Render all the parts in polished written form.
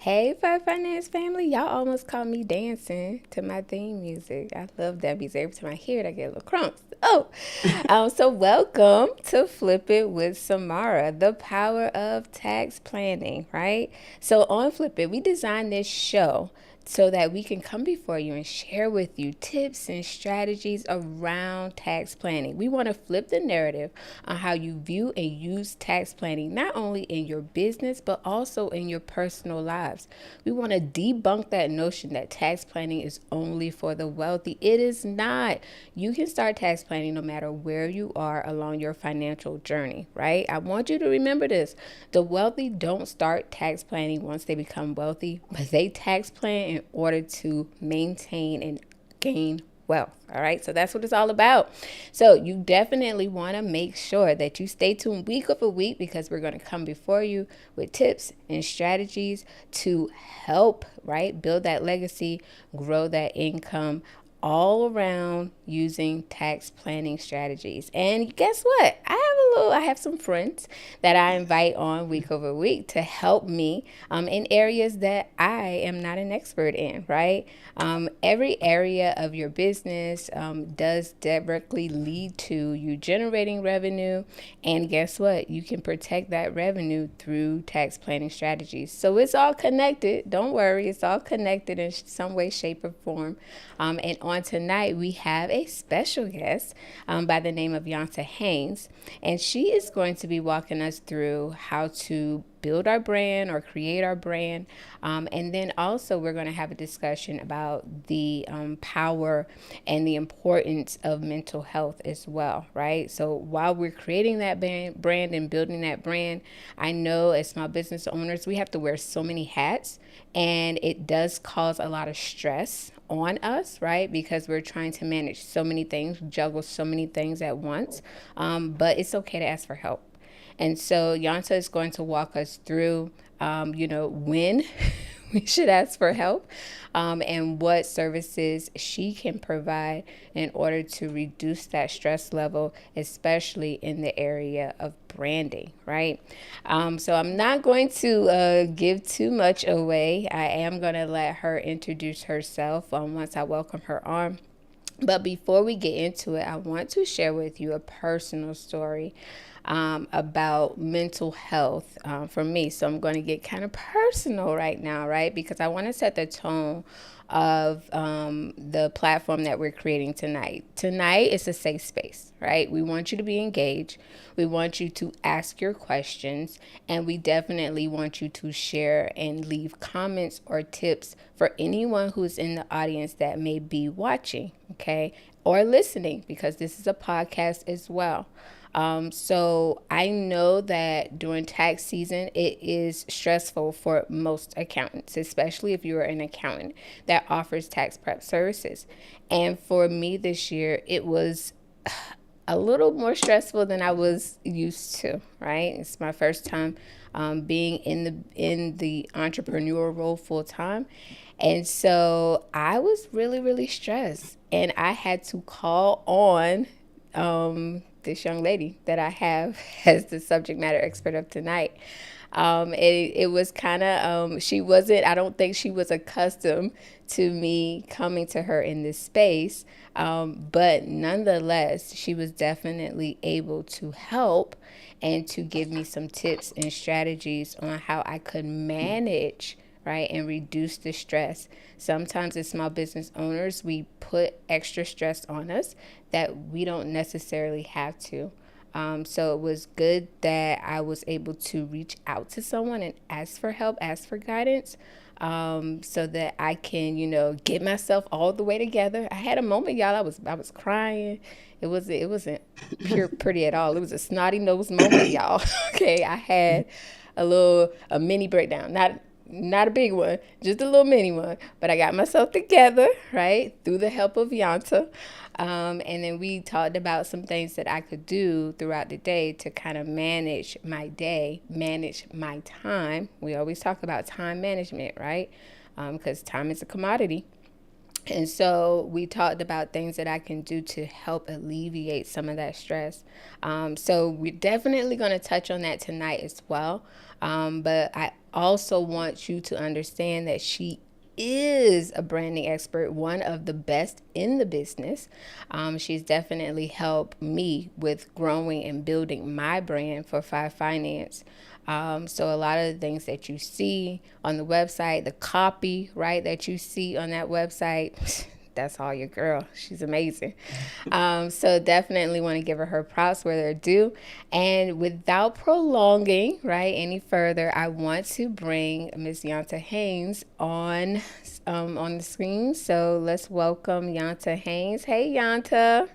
Hey, Five Finance family. Y'all almost caught me dancing to my theme music. I love that music. Every time I hear it, I get a little crumps. So welcome to Flip It with Samara, the power of tax planning, right? So on Flip It, we designed this show so that we can come before you and share with you tips and strategies around tax planning. We want to flip the narrative on how you view and use tax planning, not only in your business, but also in your personal lives. We want to debunk that notion that tax planning is only for the wealthy. It is not. You can start tax planning no matter where you are along your financial journey, right? I want you to remember this. The wealthy don't start tax planning once they become wealthy, but they tax plan in order to maintain and gain wealth. All right. So that's what it's all about. So you definitely want to make sure that you stay tuned week over week, because we're going to come before you with tips and strategies to help, right, build that legacy, grow that income, all around using tax planning strategies. And guess what? I have some friends that I invite on week over week to help me in areas that I am not an expert in, right? Every area of your business does directly lead to you generating revenue. And guess what? You can protect that revenue through tax planning strategies. So it's all connected. Don't worry. It's all connected in some way, shape, or form. And on tonight, we have a special guest by the name of Yanta Haynes. And she is going to be walking us through how to build our brand or create our brand. And then also we're going to have a discussion about the power and the importance of mental health as well, right? So while we're creating that brand and building that brand, I know as small business owners, we have to wear so many hats, and it does cause a lot of stress on us, right? Because we're trying to manage so many things, juggle so many things at once. But it's okay to ask for help. And so Yanta is going to walk us through, when we should ask for help, and what services she can provide in order to reduce that stress level, especially in the area of branding, right? So I'm not going to give too much away. I am going to let her introduce herself once I welcome her on. But before we get into it, I want to share with you a personal story about mental health for me. So I'm going to get kind of personal right now, right? Because I want to set the tone of the platform that we're creating tonight. Tonight is a safe space, right? We want you to be engaged. We want you to ask your questions, and we definitely want you to share and leave comments or tips for anyone who's in the audience that may be watching, okay, or listening, because this is a podcast as well. So I know that during tax season, it is stressful for most accountants, especially if you're an accountant that offers tax prep services. And for me this year, it was a little more stressful than I was used to, right? It's my first time being in the entrepreneurial role full time. And so I was really, really stressed. And I had to call on this young lady that I have as the subject matter expert of tonight. It was kind of, I don't think she was accustomed to me coming to her in this space. But nonetheless, she was definitely able to help and to give me some tips and strategies on how I could manage, right, and reduce the stress. Sometimes as small business owners, we put extra stress on us that we don't necessarily have to. So it was good that I was able to reach out to someone and ask for help, ask for guidance, so that I can, get myself all the way together. I had a moment, y'all. I was crying. It wasn't pure pretty at all. It was a snotty nose moment, y'all. Okay, I had a mini breakdown. Not a big one, just a little mini one. But I got myself together, right, through the help of Yanta. And then we talked about some things that I could do throughout the day to kind of manage my day, manage my time. We always talk about time management, right? Because time is a commodity. And so we talked about things that I can do to help alleviate some of that stress. So we're definitely going to touch on that tonight as well. But I also want you to understand that she is a branding expert, one of the best in the business. She's definitely helped me with growing and building my brand for Five Finance. So a lot of the things that you see on the website, the copy, right, that you see on that website, that's all your girl. She's amazing. So definitely want to give her props where they're due. And without prolonging, right, any further, I want to bring Miss Yanta Haynes on the screen. So let's welcome Yanta Haynes. Hey, Yanta.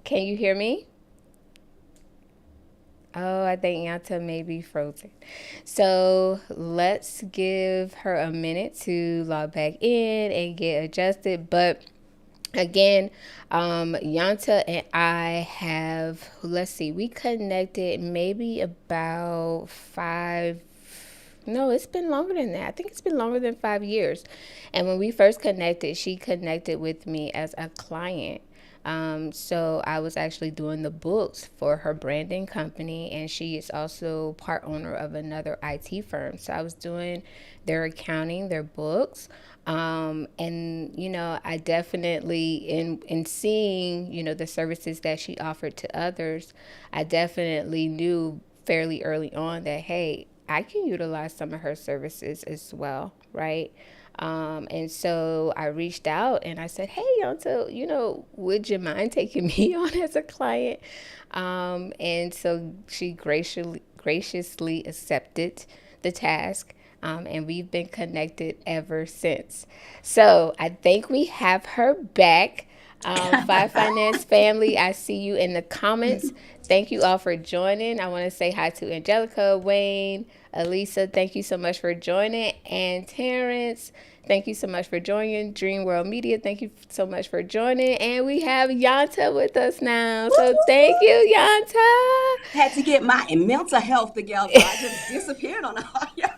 Can you hear me? Oh, I think Yanta may be frozen. So let's give her a minute to log back in and get adjusted. But again, Yanta and I have, let's see, we connected maybe about no, it's been longer than that. I think it's been longer than 5 years. And when we first connected, she connected with me as a client. So I was actually doing the books for her branding company, and she is also part owner of another IT firm. So I was doing their accounting, their books. And I definitely in seeing, the services that she offered to others, I definitely knew fairly early on that, hey, I can utilize some of her services as well, right? And so I reached out and I said, hey, Yonta, would you mind taking me on as a client? And so she graciously accepted the task. And we've been connected ever since. So I think we have her back. Five Finance family, I see you in the comments. Thank you all for joining. I want to say hi to Angelica, Wayne, Elisa. Thank you so much for joining. And Terrence, thank you so much for joining. Dream World Media, thank you so much for joining. And we have Yanta with us now. So thank you, Yanta. Had to get my mental health together. I just disappeared on all y'all.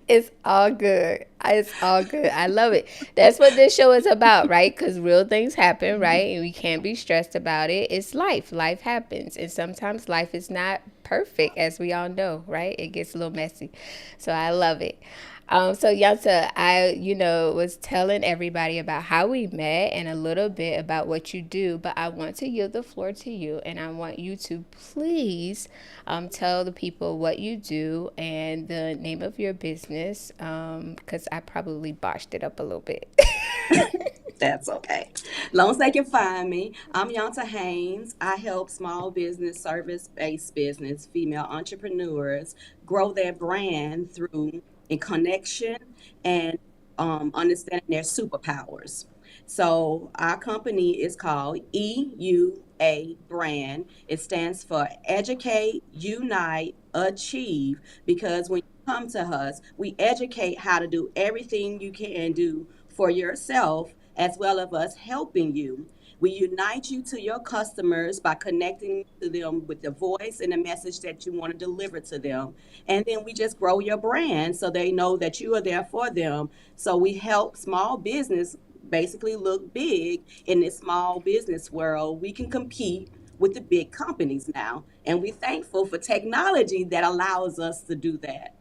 It's all good. It's all good. I love it. That's what this show is about, right? Because real things happen, right? And we can't be stressed about it. It's life. Life happens. And sometimes life is not perfect, as we all know, right? It gets a little messy. So I love it. So Yanta, I, was telling everybody about how we met and a little bit about what you do, but I want to yield the floor to you, and I want you to please tell the people what you do and the name of your business, because I probably botched it up a little bit. That's okay. Long as they can find me. I'm Yanta Haynes. I help small business, service-based business, female entrepreneurs grow their brand through in connection and understanding their superpowers. So our company is called EUA Brand. It stands for Educate, Unite, Achieve, because when you come to us, we educate how to do everything you can do for yourself, as well as us helping you. We unite you to your customers by connecting to them with the voice and the message that you want to deliver to them. And then we just grow your brand so they know that you are there for them. So we help small business basically look big in this small business world. We can compete with the big companies now. And we're thankful for technology that allows us to do that.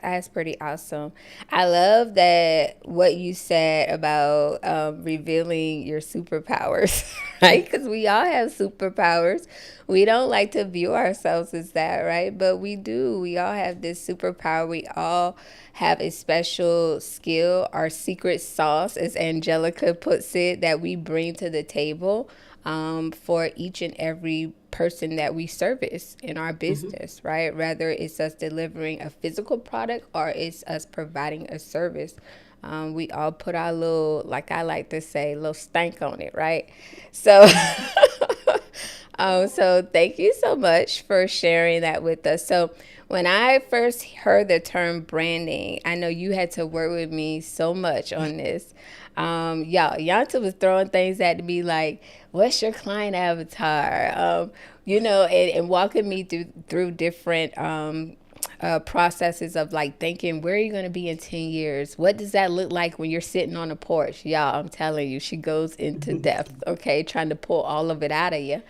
That's pretty awesome. I love that what you said about revealing your superpowers, right? Because we all have superpowers. We don't like to view ourselves as that, right? But we do. We all have this superpower. We all have a special skill, our secret sauce, as Angelica puts it, that we bring to the table for each and every person that we service in our business, right? Whether it's us delivering a physical product or it's us providing a service. We all put our little, like I like to say, little stank on it, right? So, so thank you so much for sharing that with us. So when I first heard the term branding, I know you had to work with me so much on this. Y'all, Yanta was throwing things at me like, what's your client avatar? And walking me through different processes of like thinking, where are you going to be in 10 years? What does that look like when you're sitting on a porch? Y'all, I'm telling you, she goes into depth, okay, trying to pull all of it out of you.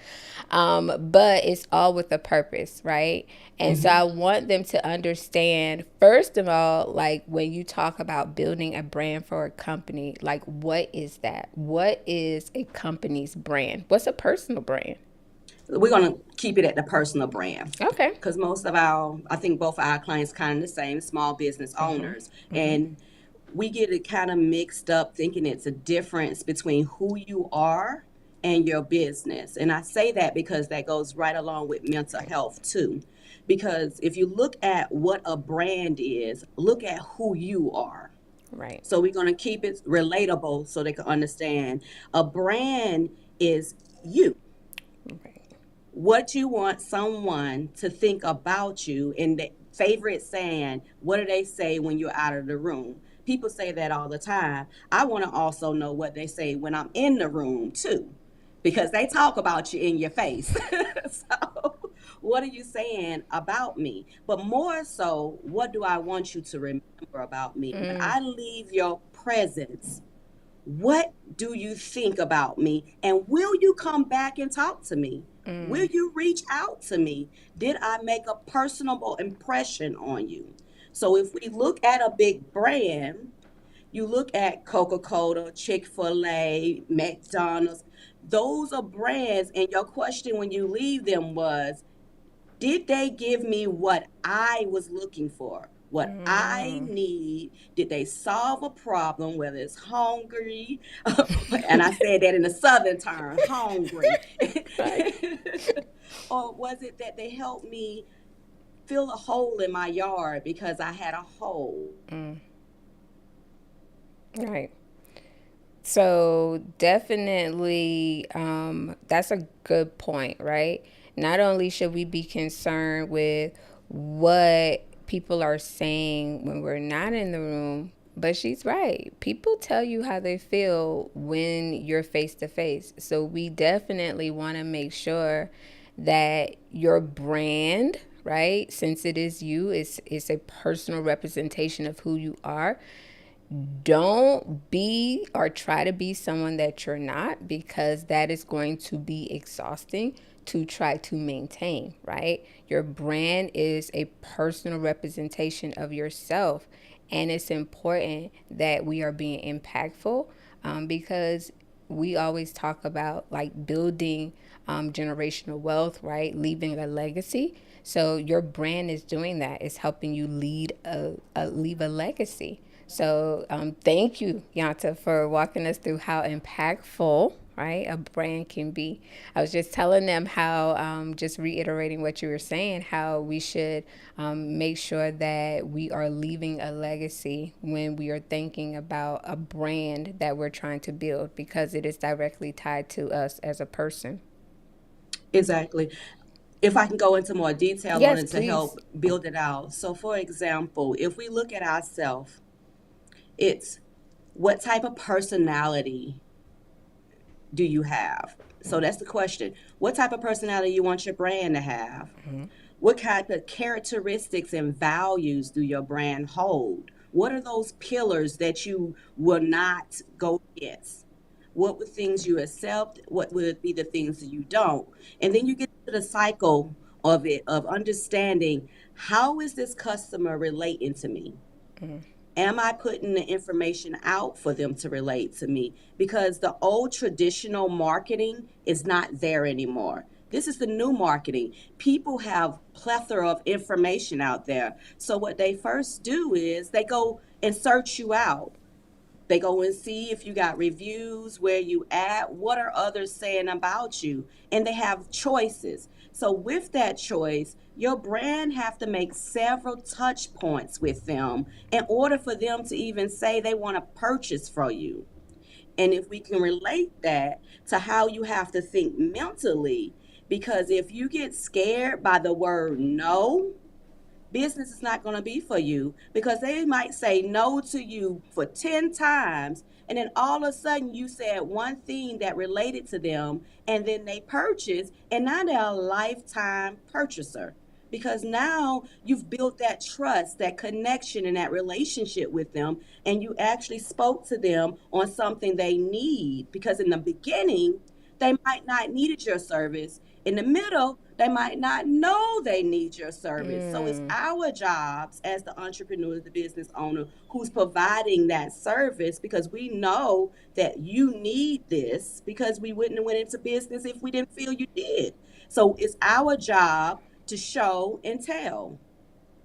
But it's all with a purpose, right? And so I want them to understand, first of all, like when you talk about building a brand for a company, like what is that? What is a company's brand? What's a personal brand? We're going to keep it at the personal brand Okay. because most of I think both of our clients kind of the same, small business owners. And we get it kind of mixed up thinking it's a difference between who you are and your business. And I say that because that goes right along with mental health too. Because if you look at what a brand is, look at who you are. Right. So we're going to keep it relatable so they can understand. A brand is you, Right. what you want someone to think about you. And the favorite saying, what do they say when you're out of the room? People say that all the time. I want to also know what they say when I'm in the room too, because they talk about you in your face. So what are you saying about me? But more so, what do I want you to remember about me? When I leave your presence, what do you think about me? And will you come back and talk to me? Will you reach out to me? Did I make a personable impression on you? So if we look at a big brand, you look at Coca-Cola, Chick-fil-A, McDonald's, those are brands. And your question when you leave them was, did they give me what I was looking for? What I need? Did they solve a problem, whether it's hungry, and I said that in a southern term, hungry, Right. or was it that they helped me fill a hole in my yard because I had a hole? Right. So definitely, that's a good point, right? Not only should we be concerned with what people are saying when we're not in the room, but she's right. People tell you how they feel when you're face to face. So we definitely want to make sure that your brand, right, since it is you, it's a personal representation of who you are. Don't be or try to be someone that you're not, because that is going to be exhausting to try to maintain, right? Your brand is a personal representation of yourself, and it's important that we are being impactful, because we always talk about like building generational wealth, right? Leaving a legacy. So your brand is doing that. It's helping you leave a legacy. So thank you, Yanta, for walking us through how impactful, right, a brand can be. I was just telling them how, just reiterating what you were saying, how we should make sure that we are leaving a legacy when we are thinking about a brand that we're trying to build, because it is directly tied to us as a person. Exactly. If I can go into more detail on Yes, it to please. help build it out. So, for example, if we look at ourselves, it's what type of personality do you have? So that's the question. What type of personality you want your brand to have? What kind of characteristics and values do your brand hold? What are those pillars that you will not go against? What would things you accept? What would be the things that you don't? And then you get to the cycle of it, of understanding, how is this customer relating to me? Am I putting the information out for them to relate to me? Because the old traditional marketing is not there anymore. This is the new marketing. People have plethora of information out there. So what they first do is they go and search you out. They go and see if you got reviews, where you at, what are others saying about you, and they have choices. So with that choice, your brand have to make several touch points with them in order for them to even say they want to purchase from you. And if we can relate that to how you have to think mentally, because if you get scared by the word no, business is not going to be for you, because they might say no to you for 10 times, and then all of a sudden you said one thing that related to them, and then they purchase, and now they're a lifetime purchaser. because now you've built that trust, that connection, and that relationship with them, and you actually spoke to them on something they need. Because in the beginning, they might not needed your service. In the middle, they might not know they need your service. So it's Mm. our jobs as the entrepreneur, the business owner, who's providing that service, because we know that you need this, because we wouldn't have went into business if we didn't feel you did. So it's our job to show and tell.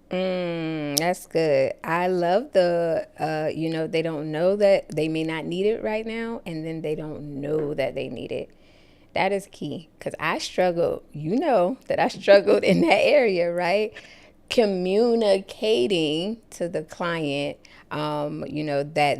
That's good. I love they don't know that they may not need it right now, and then they don't know that they need it. That is key because I struggled. You know that I struggled in that area, right? Communicating to the client, that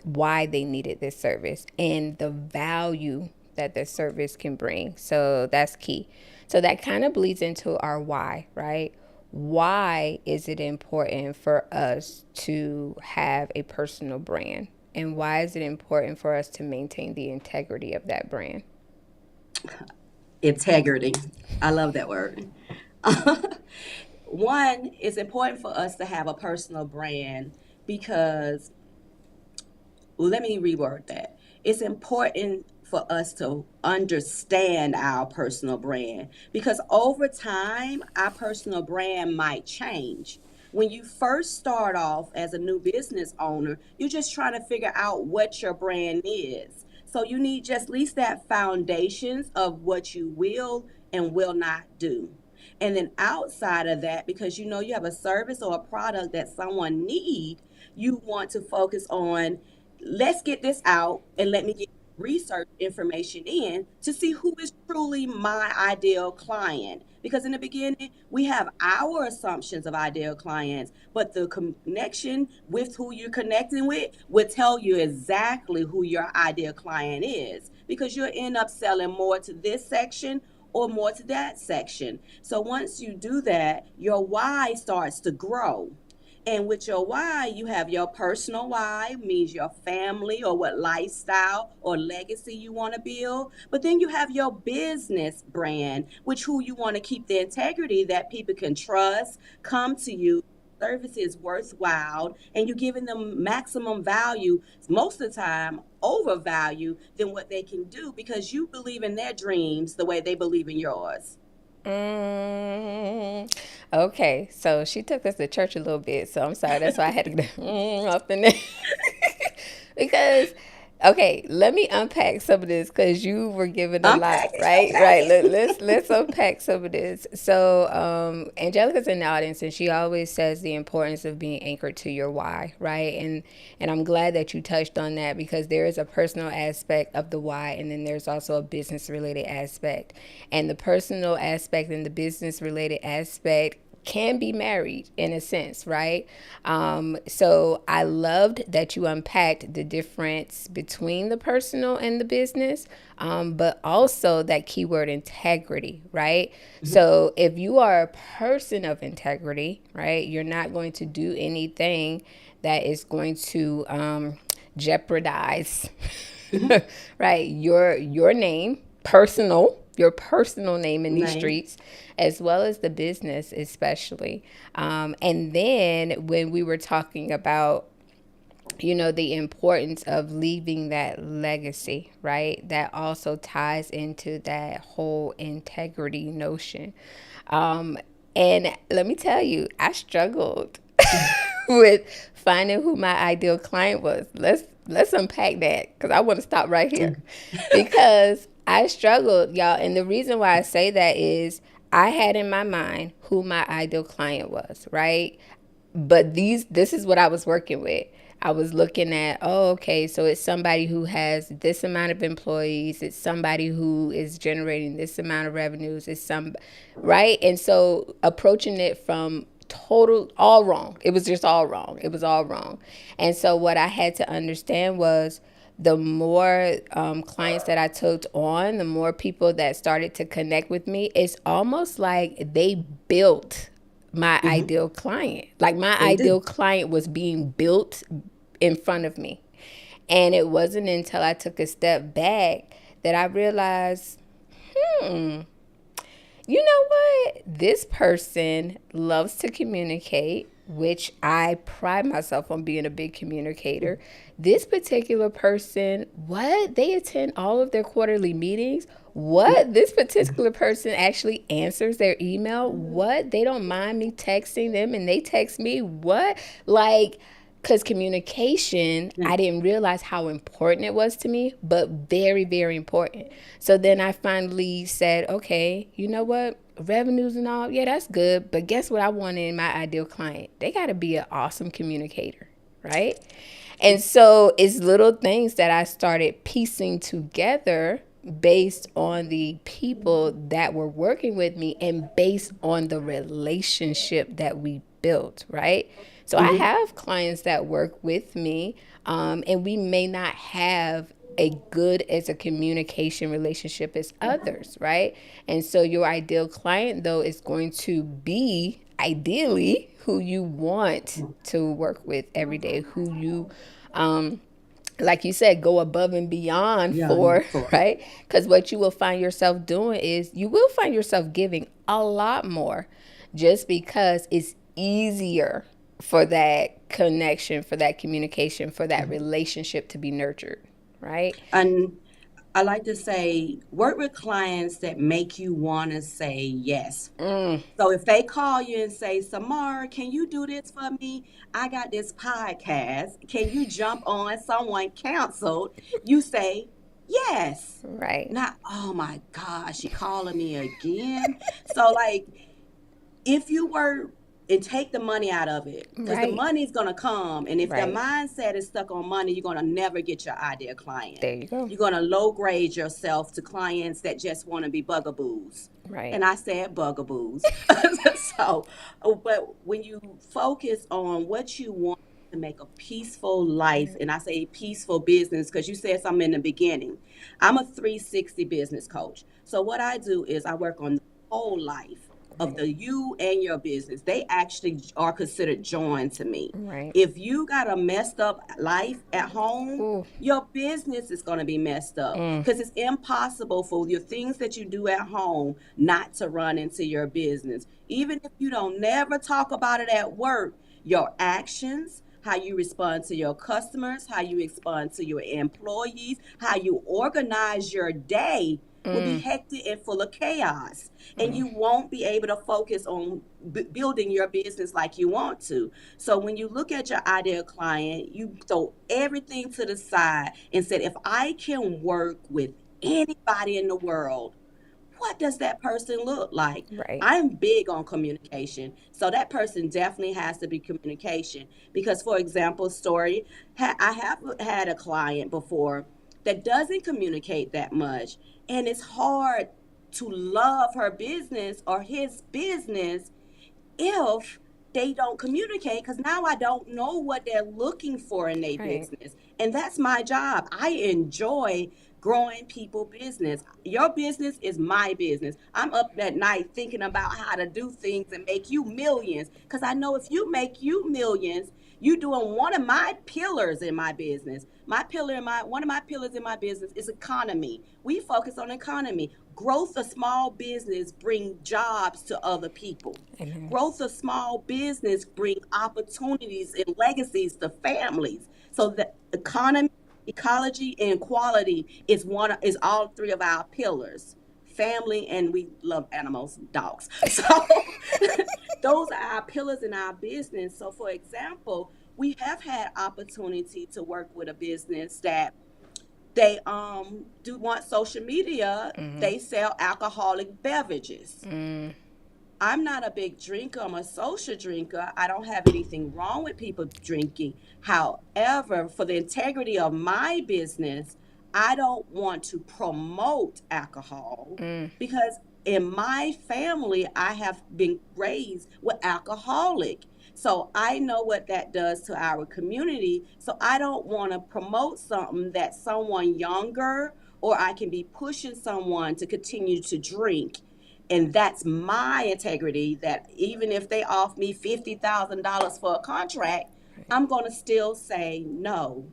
why they needed this service and the value that the service can bring. So that's key. So that kind of bleeds into our why, right? Why is it important for us to have a personal brand? And why is it important for us to maintain the integrity of that brand? Integrity. I love that word. One, it's important for us to have a personal brand because, let me reword that. It's important for us to understand our personal brand, because over time, our personal brand might change. When you first start off as a new business owner, you're just trying to figure out what your brand is. So you need just at least that foundations of what you will and will not do. And then outside of that, because you know you have a service or a product that someone need, you want to focus on, let's get this out and let me get research information in to see who is truly my ideal client. Because in the beginning, we have our assumptions of ideal clients, but the connection with who you're connecting with will tell you exactly who your ideal client is. Because you'll end up selling more to this section or more to that section. So once you do that, your why starts to grow. And with your why, you have your personal why, means your family or what lifestyle or legacy you want to build. But then you have your business brand, which who you want to keep the integrity that people can trust, come to you. Service is worthwhile, and you're giving them maximum value, most of the time over value than what they can do, because you believe in their dreams the way they believe in yours. Mm, okay, so she took us to church a little bit, so I'm sorry. That's why I had to get up in there. Because, okay, let me unpack some of this because you were given a lot, Unpack it, right? unpack Right. it. Let's unpack some of this. So, Angelica's in the audience, and she always says the importance of being anchored to your why, right? And I'm glad that you touched on that because there is a personal aspect of the why, and then there's also a business related aspect. And the personal aspect and the business related aspect can be married in a sense, right? So I loved that you unpacked the difference between the personal and the business, but also that keyword integrity, right? So if you are a person of integrity, right, you're not going to do anything that is going to jeopardize, Mhm. right, your name, your personal name in these Name. streets, as well as the business, especially. And then when we were talking about, the importance of leaving that legacy, right? That also ties into that whole integrity notion. Um, and let me tell you, I struggled with finding who my ideal client was. Let's unpack that because I want to stop right here because I struggled, y'all. And the reason why I say that is I had in my mind who my ideal client was, right? But this is what I was working with. I was looking at, oh, okay, so it's somebody who has this amount of employees, it's somebody who is generating this amount of revenues, it's some right? And so approaching it from total all wrong. It was just all wrong. It was all wrong. And so what I had to understand was the more clients that I took on, the more people that started to connect with me, it's almost like they built my Hmm. ideal client. Like my They do. ideal client was being built in front of me. And it wasn't until I took a step back that I realized, you know what? This person loves to communicate, which I pride myself on being a big communicator. This particular person, what? They attend all of their quarterly meetings. What? This particular person actually answers their email. What? They don't mind me texting them and they text me. What? Like, because communication, I didn't realize how important it was to me, but very, very important. So then I finally said, okay, you know what? Revenues and all, yeah, that's good. But guess what I wanted in my ideal client? They got to be an awesome communicator, right? And so it's little things that I started piecing together based on the people that were working with me and based on the relationship that we built, right? So I Mm-hmm. have clients that work with me, and we may not have a good as a communication relationship as others, right? And so your ideal client, though, is going to be ideally who you want to work with every day, who you like you said, go above and beyond Yeah, for, for right? Because what you will find yourself doing is you will find yourself giving a lot more just because it's easier for that connection, for that communication, for that relationship to be nurtured, right? and I like to say work with clients that make you want to say yes. So if they call you and say, Samar, can you do this for me? I got this podcast. Can you jump on? Someone canceled. You say yes. Right, Not, oh my gosh, she calling me again. So like if you were and take the money out of it because the right, money's going to come, and if their right. mindset is stuck on money, you're going to never get your ideal client. There you go. You're going to low grade yourself to clients that just want to be bugaboos, Right, and I said bugaboos. So but when you focus on what you want to make a peaceful life, and I say peaceful business because you said something in the beginning, I'm a 360 business coach. So what I do is I work on the whole life of right, the you and your business. They actually are considered joined to me. right. If you got a messed up life at home, Ooh, your business is going to be messed up because it's impossible for your things that you do at home not to run into your business. Even if you don't never talk about it at work, your actions, how you respond to your customers, how you respond to your employees, how you organize your day will be hectic and full of chaos. And you won't be able to focus on building your business like you want to. So when you look at your ideal client, you throw everything to the side and said, if I can work with anybody in the world, what does that person look like? right, I'm big on communication. So that person definitely has to be communication. Because, for example, story, I have had a client before that doesn't communicate that much. And it's hard to love her business or his business if they don't communicate because now I don't know what they're looking for in their right. business. And that's my job. I enjoy growing people business. Your business is my business. I'm up at night thinking about how to do things and make you millions because I know if you make you millions, you doing one of my pillars in my business. One of my pillars in my business is economy. We focus on economy. Growth of small business bring jobs to other people. Amen. Growth of small business bring opportunities and legacies to families. So the economy, ecology, and quality is all three of our pillars. Family, and we love animals, dogs. So those are our pillars in our business. So for example, we have had opportunity to work with a business that they do want social media. They sell alcoholic beverages. I'm not a big drinker. I'm a social drinker. I don't have anything wrong with people drinking. However, for the integrity of my business, I don't want to promote alcohol because in my family, I have been raised with alcoholic. So I know what that does to our community. So I don't want to promote something that someone younger or I can be pushing someone to continue to drink, and that's my integrity that even if they offer me $50,000 for a contract, I'm going to still say no.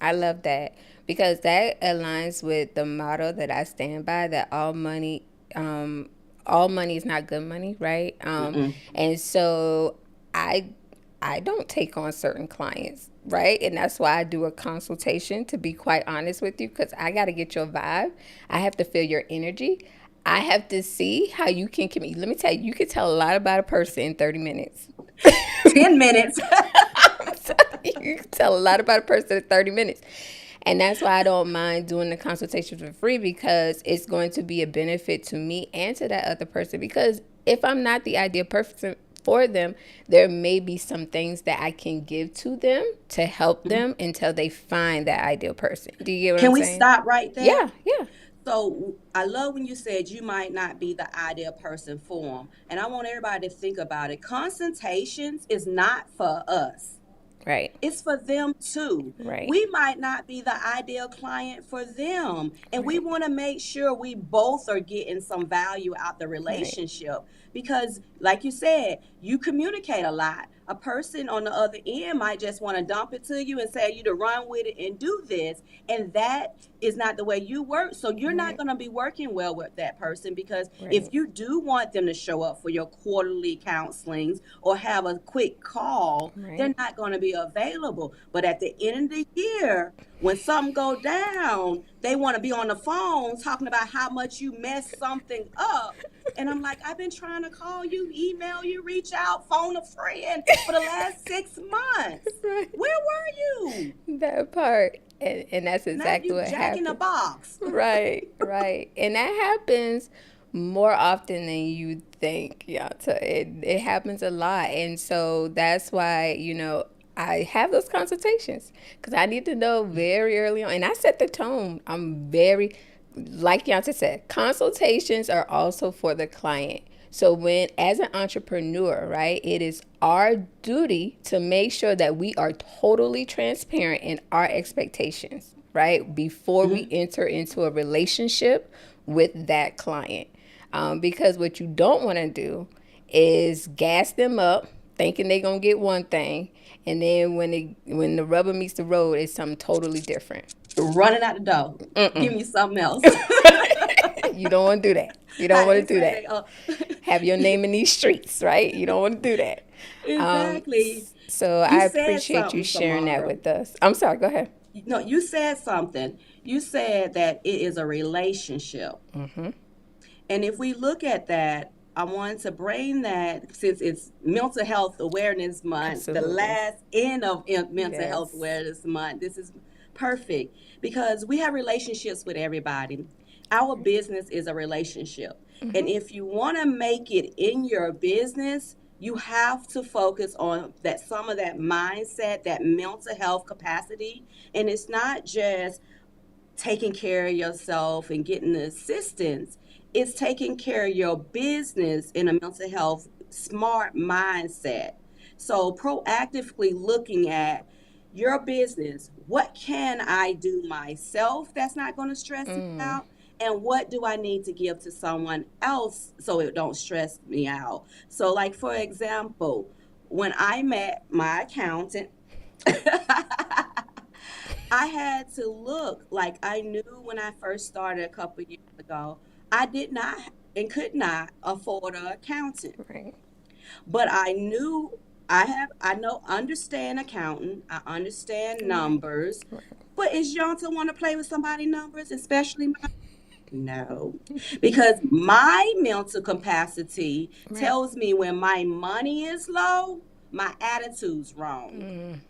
I love that because that aligns with the motto that I stand by, that all money all money is not good money, right? And so I I don't take on certain clients, right? And that's why I do a consultation, to be quite honest with you, because I got to get your vibe. I have to feel your energy. I have to see how you can communicate. Let me tell you, you can tell a lot about a person in 30 minutes. 10 minutes. You can tell a lot about a person in 30 minutes. And that's why I don't mind doing the consultation for free, because it's going to be a benefit to me and to that other person. Because if I'm not the ideal person for them, there may be some things that I can give to them to help them until they find that ideal person. Do you get what Can I'm we saying? stop right there? Yeah, yeah. So I love when you said you might not be the ideal person for them. And I want everybody to think about it. Consultations is not for us. Right, It's for them too. right, We might not be the ideal client for them. And we right, want to make sure we both are getting some value out the right, relationship. Because, like you said, you communicate a lot. A person on the other end might just want to dump it to you and say you to run with it and do this. And that is not the way you work. So you're not right, going to be working well with that person, because if right, you do want them to show up for your quarterly counselings or have a quick call, they're right. not going to be available. But at the end of the year, when something go down, they want to be on the phone talking about how much you messed something up. And I'm like, I've been trying to call you, email you, reach out, phone a friend for the last 6 months. Right. Where were you? That part. And that's Now exactly you what jack in the happened. box. Right, right. And that happens more often than you think, Yanta. It happens a lot. And so that's why, I have those consultations, because I need to know very early on. And I set the tone. I'm very, like Yanta said, consultations are also for the client. So when, as an entrepreneur, right, it is our duty to make sure that we are totally transparent in our expectations, right, before we enter into a relationship with that client. Because what you don't want to do is gas them up, thinking they're gonna get one thing, and then when the rubber meets the road, it's something totally different. Running out the door. Give me something else. You don't want to do that. You don't How want they to do say that. they Have your name in these streets, right? You don't want to do that. exactly. So You I said appreciate you something, sharing that Samara. with us. I'm sorry. Go ahead. No, you said something. You said that it is a relationship. And if we look at that, I want to bring that, since it's Mental Health Awareness Month, the Absolutely. last end of Mental Health Yes. Awareness Month. This is perfect because we have relationships with everybody. Our business is a relationship. And if you want to make it in your business, you have to focus on that, some of that mindset, that mental health capacity. And it's not just taking care of yourself and getting the assistance, it's taking care of your business in a mental health smart mindset. So proactively looking at your business, what can I do myself that's not going to stress me out, and what do I need to give to someone else so it don't stress me out. So, like, for example, when I met my accountant, I had to look like I knew when I first started a couple of years ago, I did not and could not afford an accountant. Right. But I knew I know, understand accounting, I understand Right. numbers. Right. But is Jonta want to play with somebody numbers, especially mine? No. Because my mental capacity Right. tells me when my money is low, my attitude's wrong.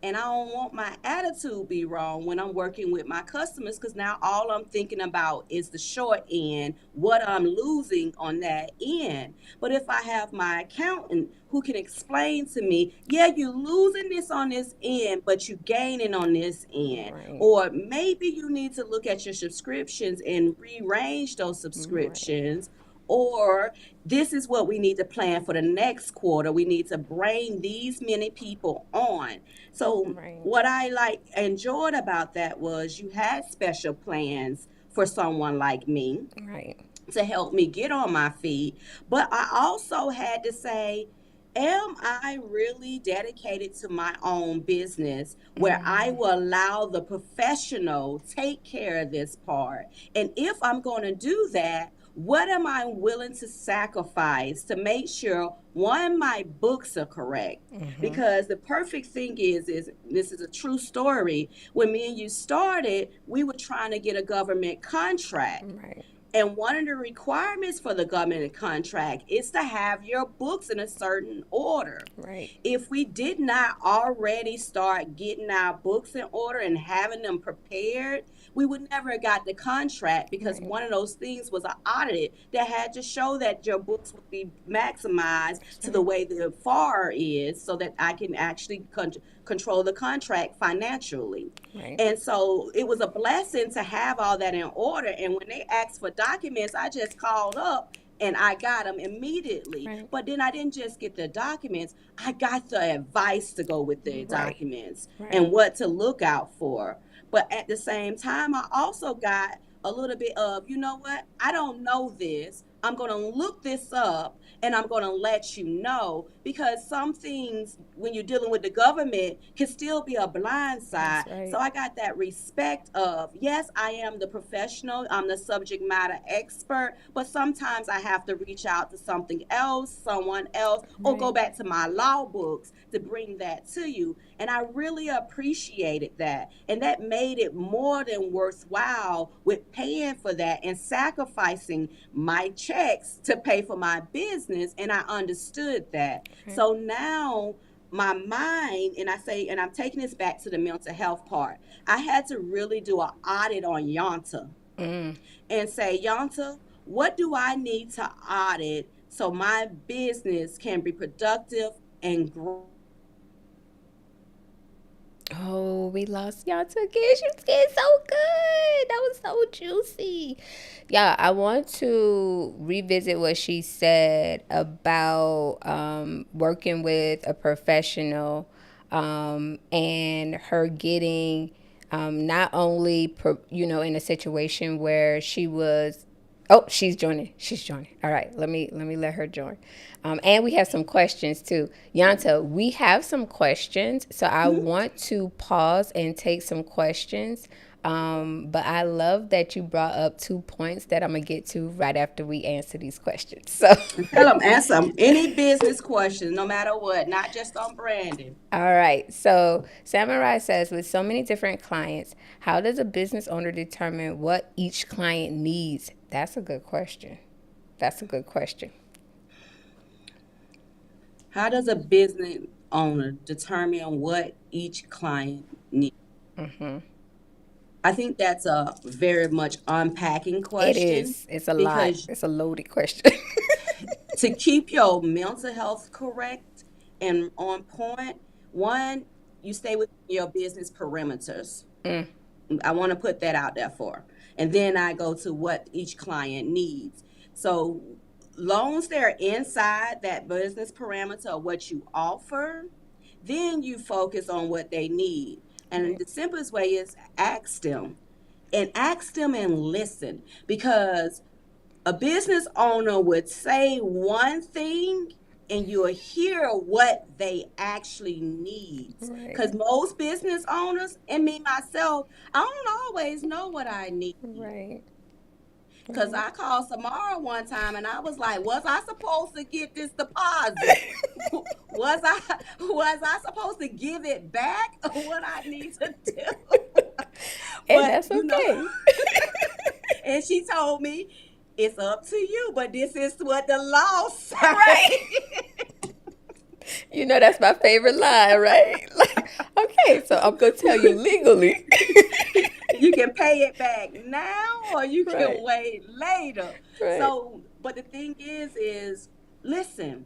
And I don't want my attitude be wrong when I'm working with my customers, because now all I'm thinking about is the short end, what I'm losing on that end. But if I have my accountant who can explain to me, yeah, you're losing this on this end, but you're gaining on this end. Right. Or maybe you need to look at your subscriptions and rearrange those Right. subscriptions. Or this is what we need to plan for the next quarter. We need to bring these many people on. So Right. what I like enjoyed about that was you had special plans for someone like me Right. to help me get on my feet. But I also had to say, Am I really dedicated to my own business where I Mm, will allow the professional take care of this part? And if I'm going to do that, what am I willing to sacrifice to make sure one, my books are correct? mm-hmm. Because the perfect thing is this is a true story. When me and you started, we were trying to get a government contract. Right, And one of the requirements for the government contract is to have your books in a certain order. right, If we did not already start getting our books in order and having them prepared, we would never have got the contract because right. one of those things was an audit that had to show that your books would be maximized That's to the right, way the FAR is so that I can actually control the contract financially. right, And so it was a blessing to have all that in order. And when they asked for documents, I just called up and I got them immediately. right, But then I didn't just get the documents, I got the advice to go with the right, documents right, and what to look out for. But at the same time, I also got a little bit of, you know what? I don't know this. I'm going to look this up and I'm going to let you know because some things, when you're dealing with the government, can still be a blind that's side. So right, I got that respect of, yes, I am the professional, I'm the subject matter expert, but sometimes I have to reach out to something else, someone else, or go right, back to my law books to bring that to you. And I really appreciated that. And that made it more than worthwhile with paying for that and sacrificing my checks to pay for my business. And I understood that. right. So now my mind, and I say, and I'm taking this back to the mental health part, I had to really do an audit on Yanta Mm. and say, Yanta, what do I need to audit so my business can be productive and grow? Oh, we lost y'all to again. She was getting so good. That was so juicy. Yeah, I want to revisit what she said about working with a professional and her getting not only, in a situation where she was. Oh, she's joining. She's joining. All right, let me let her join. And we have some questions too. Yanta, we have some questions, so I Mhm. want to pause and take some questions. But I love that you brought up 2 points that I'm gonna get to right after we answer these questions. So, Tell them, answer 'em any business questions, no matter what, not just on branding. all right. So, Samurai says, with so many different clients, how does a business owner determine what each client needs? That's a good question. That's a good question. How does a business owner determine what each client needs? Mm-hmm. I think that's a very much unpacking It question is. It's a lot. because It's a loaded question. to keep your mental health correct and on point, one, you stay within your business perimeters. Mm, I want to put that out there for. And then I go to what each client needs. So loans that are inside that business parameter of what you offer, then you focus on what they need. And right. the simplest way is ask them and ask them and listen because a business owner would say one thing and you'll hear what they actually need. Right. Because most business owners, and me myself, I don't always know what I need. Right. Because Right. I called Samara one time and I was like, was I supposed to get this deposit? Was I supposed to give it back? What I need to do? And But that's okay. and she told me it's up to you, but this is what the law Right. say. That's my favorite line, right? Like, okay, so I'm gonna tell you legally. You can pay it back now or you can Right. wait later. Right. So, but the thing is listen.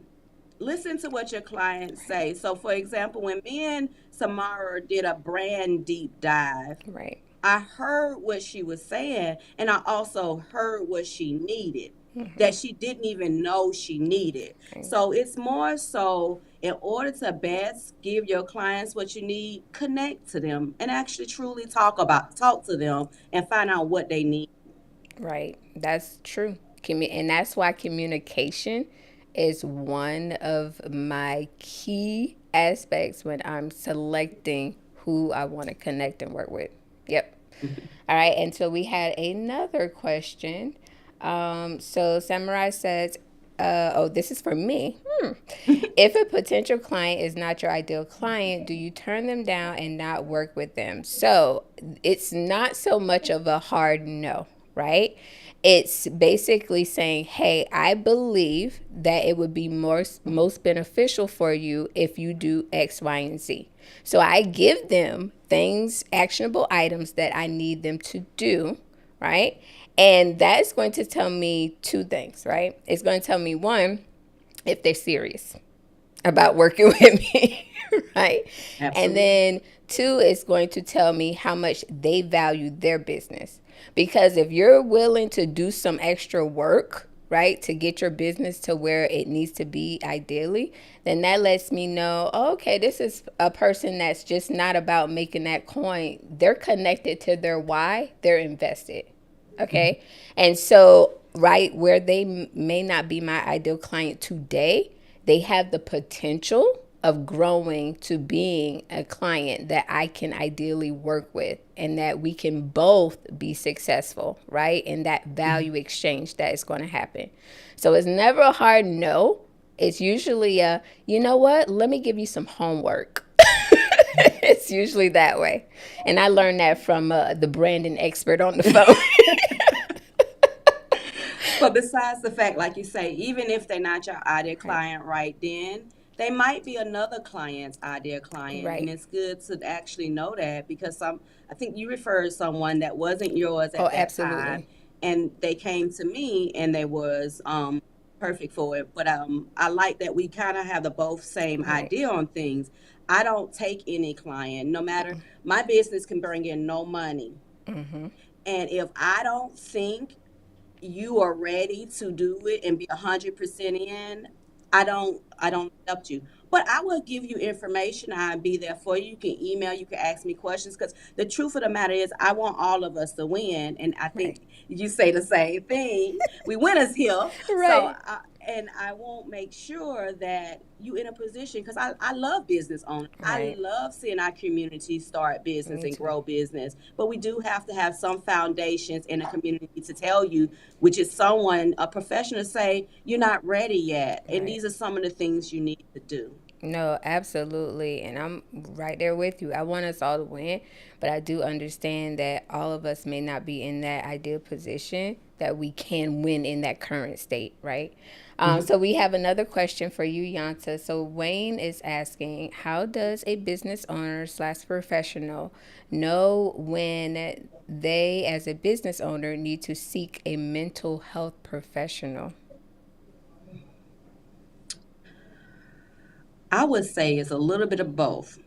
Listen to what your clients say. So, for example, when me and Samara did a brand deep dive, Right. I heard what she was saying, and I also heard what she needed Mm-hmm. that she didn't even know she needed. Right. So it's more so in order to best give your clients what you need, connect to them and actually truly talk to them and find out what they need. Right. That's true. And that's why communication is one of my key aspects when I'm selecting who I want to connect and work with. Yep. All right. And so we had another question. So Samurai says, oh, this is for me. If a potential client is not your ideal client, do you turn them down and not work with them? So it's not so much of a hard no, right? It's basically saying, hey, I believe that it would be most beneficial for you if you do X, Y, and Z. So I give them things, actionable items that I need them to do, right? And that's going to tell me two things, right? It's going to tell me, one, if they're serious about working with me, right? And Absolutely. then two, is going to tell me how much they value their business. Because if you're willing to do some extra work, right, to get your business to where it needs to be ideally, then that lets me know, oh, okay, this is a person that's just not about making that coin. They're connected to their why, they're invested. Okay. And so, right where they may not be my ideal client today, they have the potential of growing to being a client that I can ideally work with and that we can both be successful, right? In that value exchange that is going to happen. So it's never a hard no. It's usually a, you know what? Let me give you some homework. It's usually that way. And I learned that from the branding expert on the phone. But besides the fact, like you say, even if they're not your ideal Right. client right then, they might be another client's ideal client. And Right. it's good to actually know that because I think you referred someone that wasn't yours Oh, at that time, absolutely. and they came to me and they was perfect for it. But I like that we kind of have the both same Right. idea on things. I don't take any client, no matter my business can bring in no money. And if I don't think you are ready to do it and be 100% in, I don't accept you. But I will give you information. I'll be there for you. You can email, you can ask me questions. Because the truth of the matter is, I want all of us to win. And I Right. think you say the same thing. We winners here. So, Right. and I won't make sure that you in a position because I love business owners. I Right. love seeing our community start business Me and too. grow business. But we do have to have some foundations in the community to tell you, which is someone, a professional, say, you're not ready yet. And Right. these are some of the things you need to do. No, absolutely. And I'm right there with you. I want us all to win, but I do understand that all of us may not be in that ideal position that we can win in that current state, right? Mhm. So we have another question for you, Yanta. So Wayne is asking, how does a business owner slash professional know when they, as a business owner, need to seek a mental health professional? I would say it's a little bit of both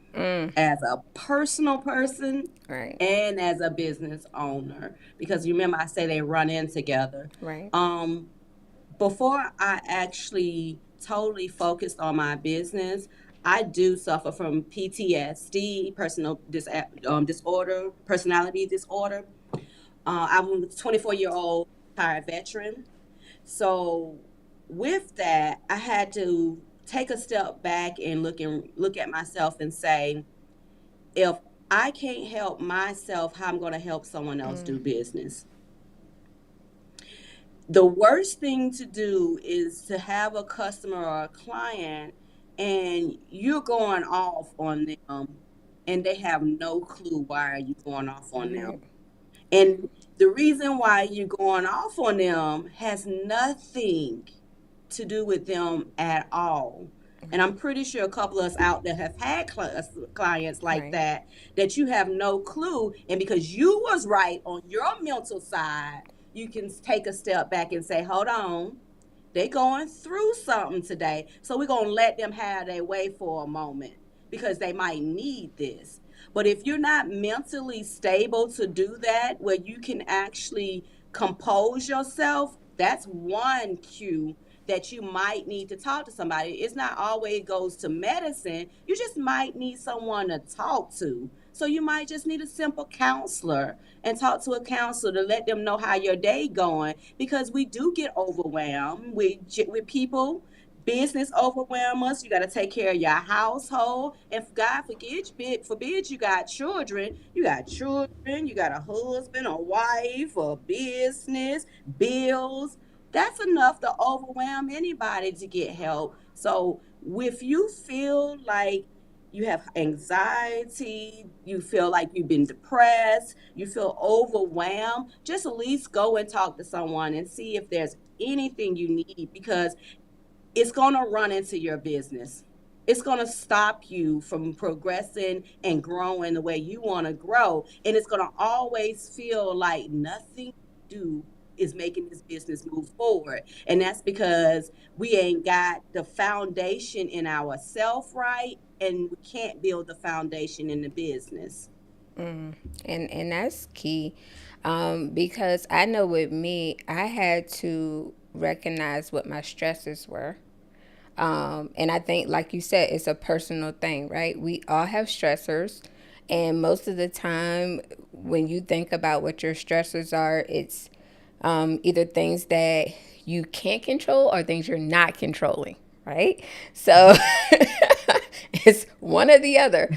as a personal person Right, and as a business owner. Because remember, I say they run in together. right, Um, Before I actually totally focused on my business, I do suffer from PTSD, disorder, personality disorder. I'm a 24-year-old retired veteran. So with that, I had to take a step back and look at myself and say, if I can't help myself, how I'm going to help someone else do business. The worst thing to do is to have a customer or a client and you're going off on them and they have no clue why are you going off on them. right, And the reason why you're going off on them has nothing to do with them at all. And I'm pretty sure a couple of us out there have had clients like right, that you have no clue. And because you was right on your mental side, you can take a step back and say, hold on, they going through something today. So we're going to let them have their way for a moment because they might need this. But if you're not mentally stable to do that, where you can actually compose yourself, that's one cue that you might need to talk to somebody. It's not always goes to medicine. You just might need someone to talk to. So you might just need a simple counselor and talk to a counselor to let them know how your day going because we do get overwhelmed with people business overwhelm us. You got to take care of your household. And God forbid you got children. You got children, you got a husband, a wife, a business, bills. That's enough to overwhelm anybody to get help. So if you feel like you have anxiety, you feel like you've been depressed, you feel overwhelmed, just at least go and talk to someone and see if there's anything you need, because it's going to run into your business. It's going to stop you from progressing and growing the way you want to grow. And it's going to always feel like nothing you do is making this business move forward. And that's because we ain't got the foundation in ourself right. And we can't build the foundation in the business. And that's key, because I know with me, I had to recognize what my stresses were. And I think, like you said, it's a personal thing, right? We all have stressors. And most of the time, when you think about what your stressors are, it's either things that you can't control or things you're not controlling, right? So it's one or the other.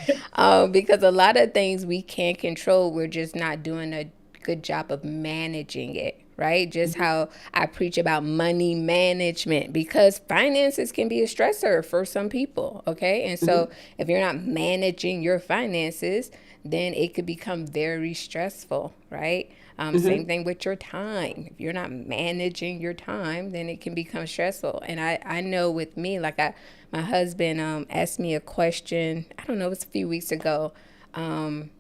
Because a lot of things we can't control, we're just not doing a good job of managing it, right? Just Mhm. how I preach about money management, because finances can be a stressor for some people, okay? And so Mhm. if you're not managing your finances, then it could become very stressful, right? Same Mhm. thing with your time. If you're not managing your time, then it can become stressful. And I know with me, my husband asked me a question, I don't know, it was a few weeks ago.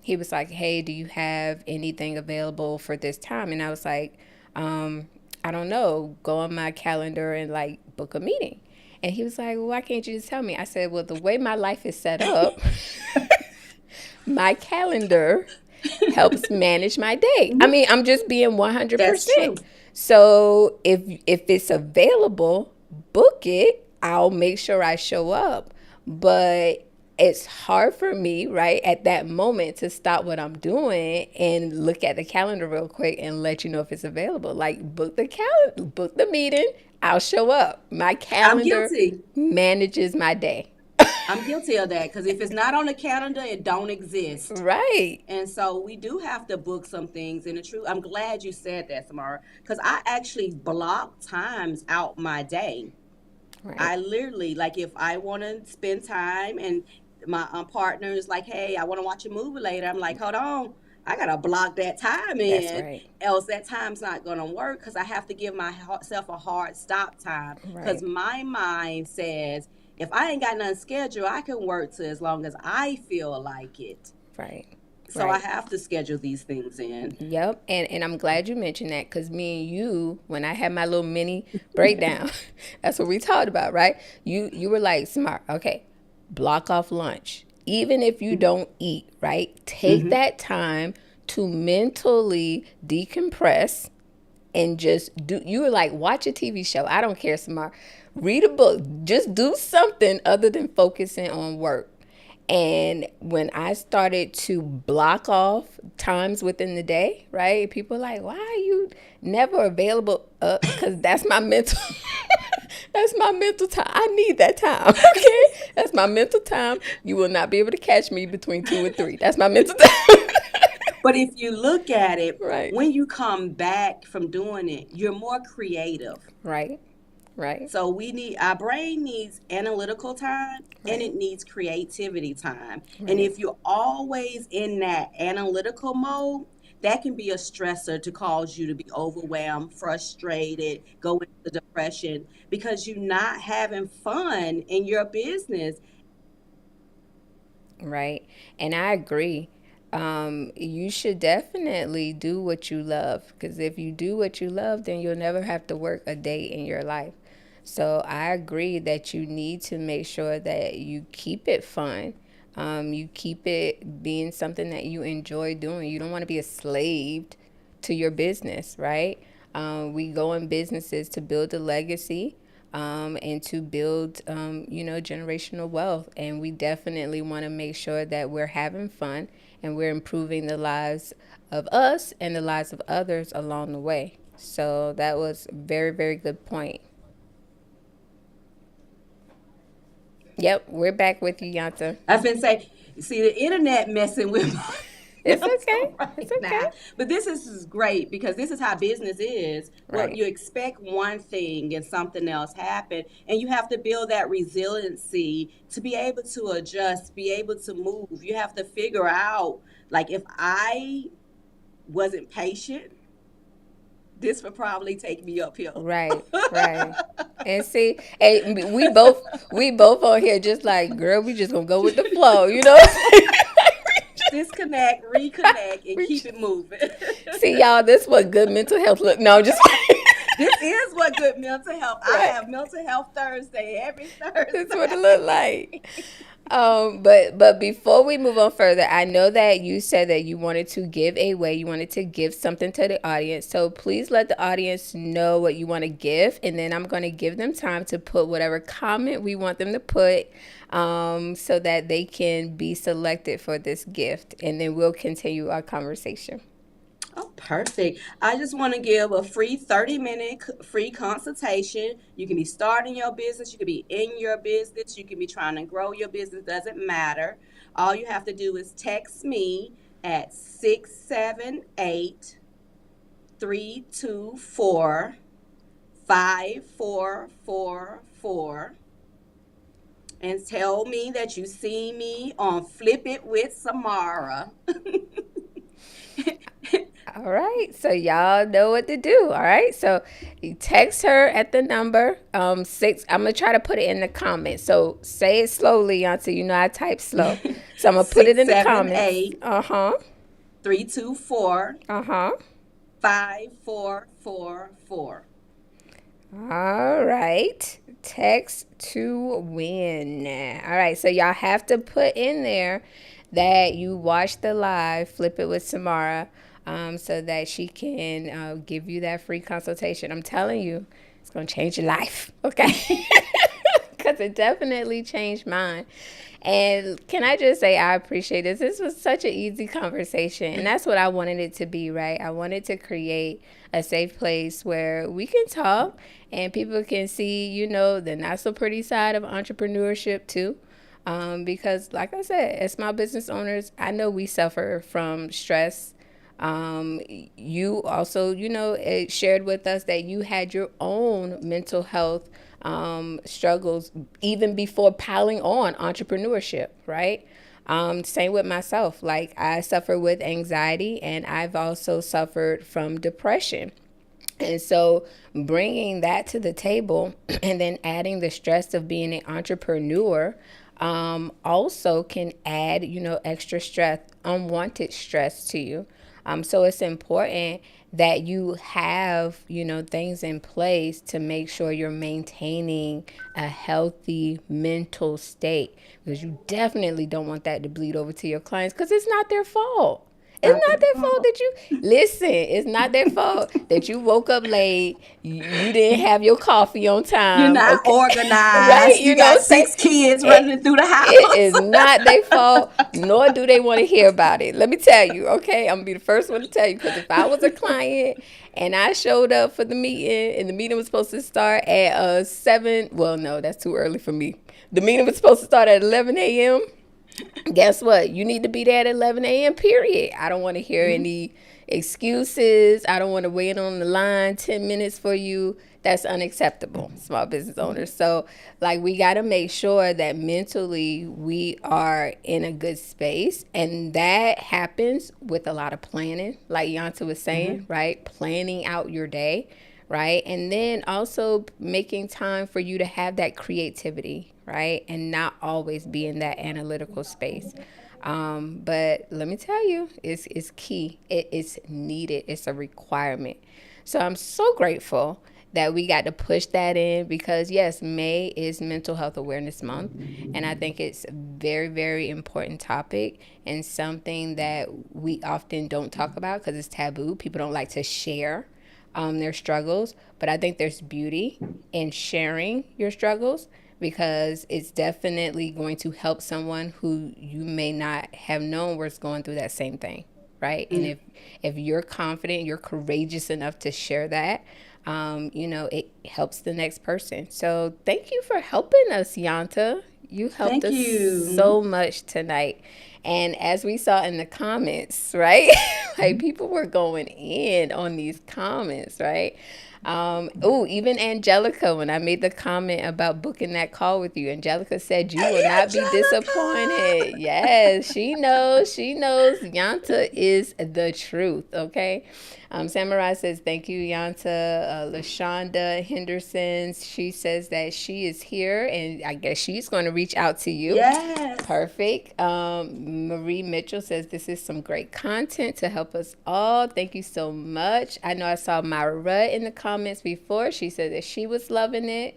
He was like, hey, do you have anything available for this time? And I was like, I don't know, go on my calendar and like book a meeting. And he was like, well, why can't you just tell me? I said, well, the way my life is set up, my calendar helps manage my day. I Mhm. mean, I'm just being That's 100%. true. So if it's available, book it. I'll make sure I show up. But it's hard for me, right, at that moment to stop what I'm doing and look at the calendar real quick and let you know if it's available. Like book the calendar, book the meeting, I'll show up. My I'm calendar guilty. manages my day. I'm guilty of that, because if it's not on the calendar, it don't exist. Right. And so we do have to book some things. And the truth, I'm glad you said that, Samara, because I actually block times out my day. Right. I literally, like, if I want to spend time and my partner is like, hey, I want to watch a movie later, I'm like, hold on, I got to block that time That's in, right. else that time's not going to work, because I have to give myself a hard stop time. Because Right. my mind says, if I ain't got nothing scheduled, I can work to as long as I feel like it. Right. So I Right. have to schedule these things in. Yep. And I'm glad you mentioned that, because me and you, when I had my little mini breakdown, that's what we talked about, right? You were like, smart, okay, block off lunch. Even if you don't eat, right? Take Mm-hmm. that time to mentally decompress and just do. You were like, watch a TV show. I don't care, smart. Read a book. Just do something other than focusing on work. And when I started to block off times within the day, right? People are like, why are you never available? Because that's my mental. That's my mental time. I need that time. Okay, that's my mental time. You will not be able to catch me between 2 and 3. That's my mental time. But if you look at it, Right. when you come back from doing it, you're more creative. Right. Right. So our brain needs analytical time and Right. it needs creativity time. And Right. if you're always in that analytical mode, that can be a stressor to cause you to be overwhelmed, frustrated, go into depression, because you're not having fun in your business. Right. And I agree. You should definitely do what you love, because if you do what you love, then you'll never have to work a day in your life. So I agree that you need to make sure that you keep it fun. You keep it being something that you enjoy doing. You don't want to be a slave to your business, right? We go in businesses to build a legacy, and to build, generational wealth. And we definitely want to make sure that we're having fun and we're improving the lives of us and the lives of others along the way. So that was a very, very good point. Yep, we're back with you, Yanta. I've been saying, see, the internet messing with my It's okay. mental It's right okay. now. But this is great because this is how business is. Well, Right. you expect one thing and something else happen, and you have to build that resiliency to be able to adjust, be able to move. You have to figure out, like, if I wasn't patient, this would probably take me uphill. Right. Right. And see, hey, we both on here just like, girl, we just gonna go with the flow, you know? Disconnect, reconnect, and We keep just- it moving. See, y'all, this what good mental health look. No, just This is what good mental health. I right. have mental health Thursday every That's what it look Thursday. like. But before we move on further, I know that you said that you wanted to give away, you wanted to give something to the audience. So please let the audience know what you want to give, and then I'm going to give them time to put whatever comment we want them to put, so that they can be selected for this gift, and then we'll continue our conversation. Oh, perfect. I just want to give a free 30-minute free consultation. You can be starting your business, you can be in your business, you can be trying to grow your business, doesn't matter. All you have to do is text me at 678-324-5444 and tell me that you see me on Flip It with Samara. All right, so y'all know what to do. All right, so you text her at the number six. I'm gonna try to put it in the comments. So say it slowly, Yanta. You know I type slow, so I'm gonna put it Six in the seven comments. eight 324 Uh-huh. 5444. All right. Text to win. All right. So y'all have to put in there that you watched the live, Flip It with Samara, so that she can give you that free consultation. I'm telling you, it's going to change your life. Okay. Because it definitely changed mine. And can I just say, I appreciate this. This was such an easy conversation. And that's what I wanted it to be, right? I wanted to create a safe place where we can talk and people can see, the not so pretty side of entrepreneurship too. Because, like I said, as small business owners, I know we suffer from stress. You also, it shared with us that you had your own mental health struggles even before piling on entrepreneurship, right? Same with myself. Like I suffer with anxiety and I've also suffered from depression. And so bringing that to the table and then adding the stress of being an entrepreneur also can add, extra stress, unwanted stress to you. So it's important that you have, things in place to make sure you're maintaining a healthy mental state because you definitely don't want that to bleed over to your clients because it's not their fault. It's Not not their their fault fault. that you listen. It's not their fault that you woke up late. You didn't have your coffee on You're time. not Okay, right? organized. You You know, got say six kids it. running through the It house. is not their fault, nor do they want to hear about it. Let me tell you, okay? I'm gonna be the first one to tell you because if I was a client and I showed up for the meeting and the meeting was supposed to start at 7, well, no, that's too early for me. The meeting was supposed to start at 11 a.m. Guess what? You need to be there at 11 a.m. period. I don't want to hear any excuses. I don't want to wait on the line 10 minutes for you. That's unacceptable, small business owners. So, like, we got to make sure that mentally we are in a good space. And that happens with a lot of planning, like Yanta was saying, right? Planning out your day, right? And then also making time for you to have that creativity, right? And not always be in that analytical space. But let me tell you, it's key. It's needed. It's a requirement. So I'm so grateful that we got to push that in because yes, May is Mental Health Awareness Month, and I think it's a very, very important topic and something that we often don't talk about because it's taboo. People don't like to share their struggles, but I think there's beauty in sharing your struggles because it's definitely going to help someone who you may not have known was going through that same thing, right? And if you're confident, you're courageous enough to share that, it helps the next person. So thank you for helping us, Yanta. You helped Thank us you. so much tonight. And as we saw in the comments, right? Like people were going in on these comments, right? Oh, even Angelica, when I made the comment about booking that call with you, Angelica said you will not be Angelica. disappointed. Yes, she knows. She knows Yanta is the truth. Okay. Samurai says, thank you, Yanta. LaShonda Henderson, she says that she is here and I guess she's going to reach out to you. Yes. Perfect. Marie Mitchell says this is some great content to help us all. Thank you so much. I know I saw Myra in the comments before. She said that she was loving it.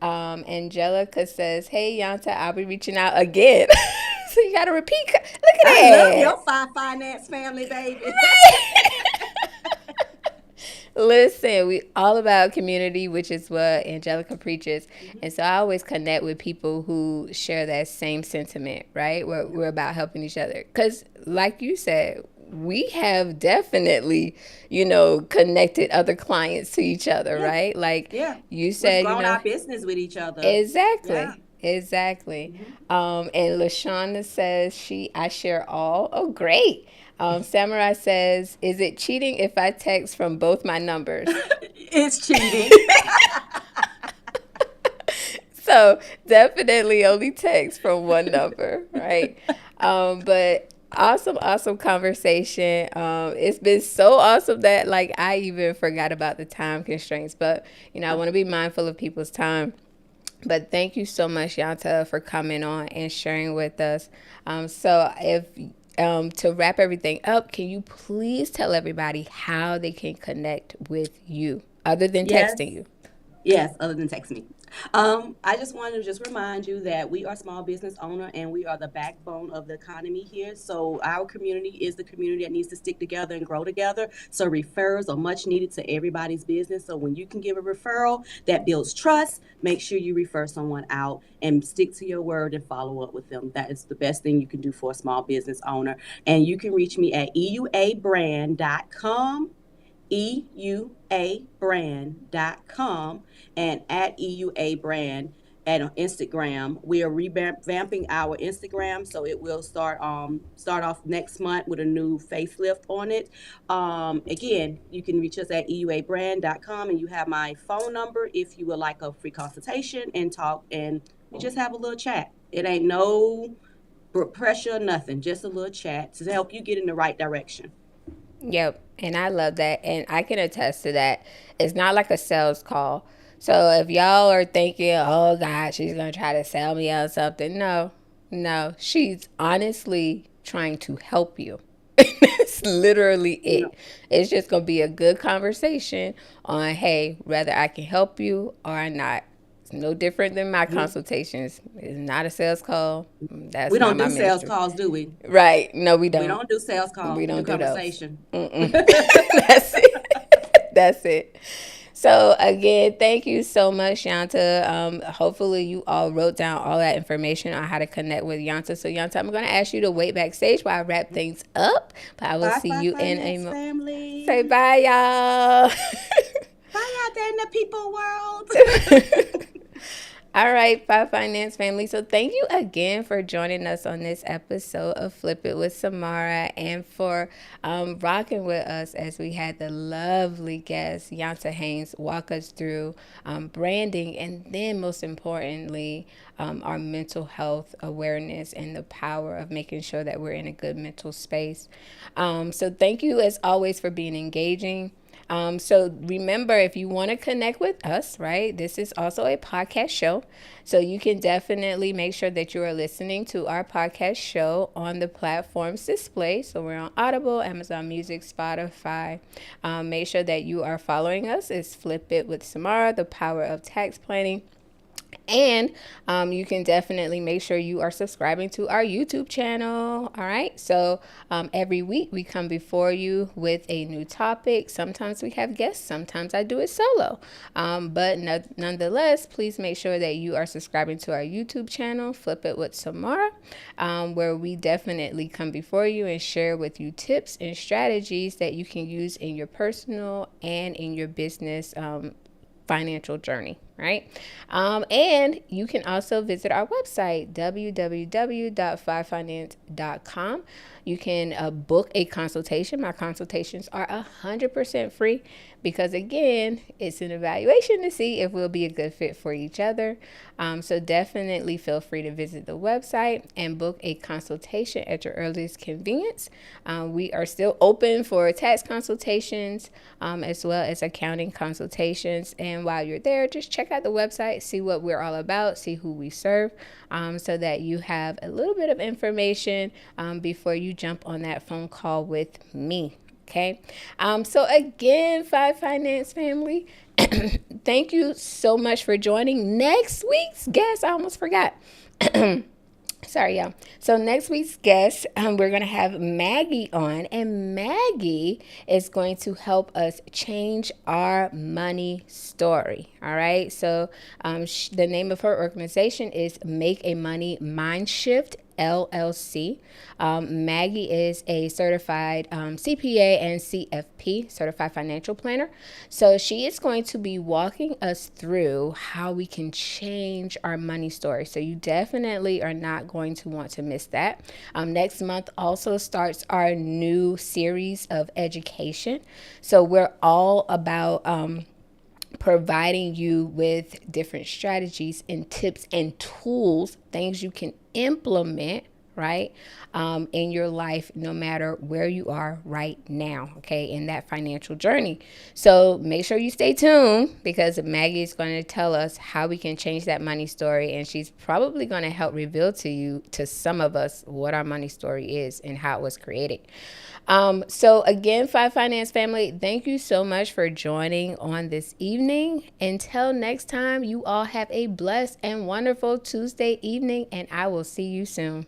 Angelica says, hey, Yanta, I'll be reaching out again. So you got to repeat. Look at I love that. your finance family, baby. Listen, we all about community, which is what Angelica preaches. And so I always connect with people who share that same sentiment, right? We're about helping each other. Because like you said, we have definitely, connected other clients to each other, Yeah. right? Like Yeah. you We've said, grown our business with each other. Yeah. exactly. Exactly. Mhm. And LaShonda says I share all. Oh, great. Samurai says, is it cheating if I text from both my numbers? It's cheating. So definitely only text from one number, right? But awesome conversation. It's been so awesome that like I even forgot about the time constraints. But I want to be mindful of people's time. But thank you so much, Yanta, for coming on and sharing with us. So if to wrap everything up, can you please tell everybody how they can connect with you other than Yes. texting you? Yes, other than text me. I just wanted to just remind you that we are small business owner and we are the backbone of the economy here. So our community is the community that needs to stick together and grow together. So referrals are much needed to everybody's business. So when you can give a referral that builds trust, make sure you refer someone out and stick to your word and follow up with them. That is the best thing you can do for a small business owner. And you can reach me at EUABrand.com, EUABrand.com, and at EUA Brand at Instagram. We are revamping our Instagram, so it will start off next month with a new facelift on it. Again, you can reach us at EUABrand.com, and you have my phone number if you would like a free consultation and talk, and we just have a little chat. It ain't no pressure, nothing, just a little chat to help you get in the right direction. Yep. And I love that. And I can attest to that. It's not like a sales call. So if y'all are thinking, oh God, she's going to try to sell me on something. No, no. She's honestly trying to help you. That's literally No. it. It's just going to be a good conversation on, hey, whether I can help you or not. It's no different than my consultations. It's not a sales call. That's We not don't my do sales ministry. calls, do we? Right. No, we We don't. don't do sales calls. We We do don't do those. conversation. That's it. That's it. So again, thank you so much, Yanta. Hopefully you all wrote down all that information on how to connect with Yanta. So Yanta, I'm going to ask you to wait backstage while I wrap things up. But I will Bye, see bye, you in finance say family. bye, y'all. Bye out there in the people world. All right, Five Finance family. So thank you again for joining us on this episode of Flip It with Samara and for rocking with us as we had the lovely guest, Yanta Haynes, walk us through branding and then most importantly, our mental health awareness and the power of making sure that we're in a good mental space. So thank you as always for being engaging. So remember, if you want to connect with us, right, this is also a podcast show. So you can definitely make sure that you are listening to our podcast show on the platforms displayed. So we're on Audible, Amazon Music, Spotify. Make sure that you are following us. It's Flip It with Samara, the power of tax planning. And you can definitely make sure you are subscribing to our YouTube channel. All right. So every week we come before you with a new topic. Sometimes we have guests. Sometimes I do it solo. But nonetheless, please make sure that you are subscribing to our YouTube channel, Flip It with Samara, where we definitely come before you and share with you tips and strategies that you can use in your personal and in your business financial journey. right? And you can also visit our website, www.5finance.com. You can book a consultation. My consultations are 100% free because, again, it's an evaluation to see if we'll be a good fit for each other. So definitely feel free to visit the website and book a consultation at your earliest convenience. We are still open for tax consultations as well as accounting consultations. And while you're there, just check out the website, see what we're all about, see who we serve, so that you have a little bit of information before you jump on that phone call with me. Okay. So again, Five Finance family, thank you so much for joining. Next week's guest, I almost forgot. Sorry, y'all. So next week's guest, we're going to have Maggie on, and Maggie is going to help us change our money story. All right. So the name of her organization is Make a Money Mind Shift LLC. Maggie is a certified CPA and CFP, certified financial planner. So she is going to be walking us through how we can change our money story. So you definitely are not going to want to miss that. Next month also starts our new series of education. So we're all about providing you with different strategies and tips and tools, things you can implement, right, in your life, no matter where you are right now, okay, in that financial journey. So make sure you stay tuned because Maggie is going to tell us how we can change that money story, and she's probably going to help reveal to you, to some of us, what our money story is and how it was created. So again, Five Finance family, thank you so much for joining on this evening. Until next time, you all have a blessed and wonderful Tuesday evening, and I will see you soon.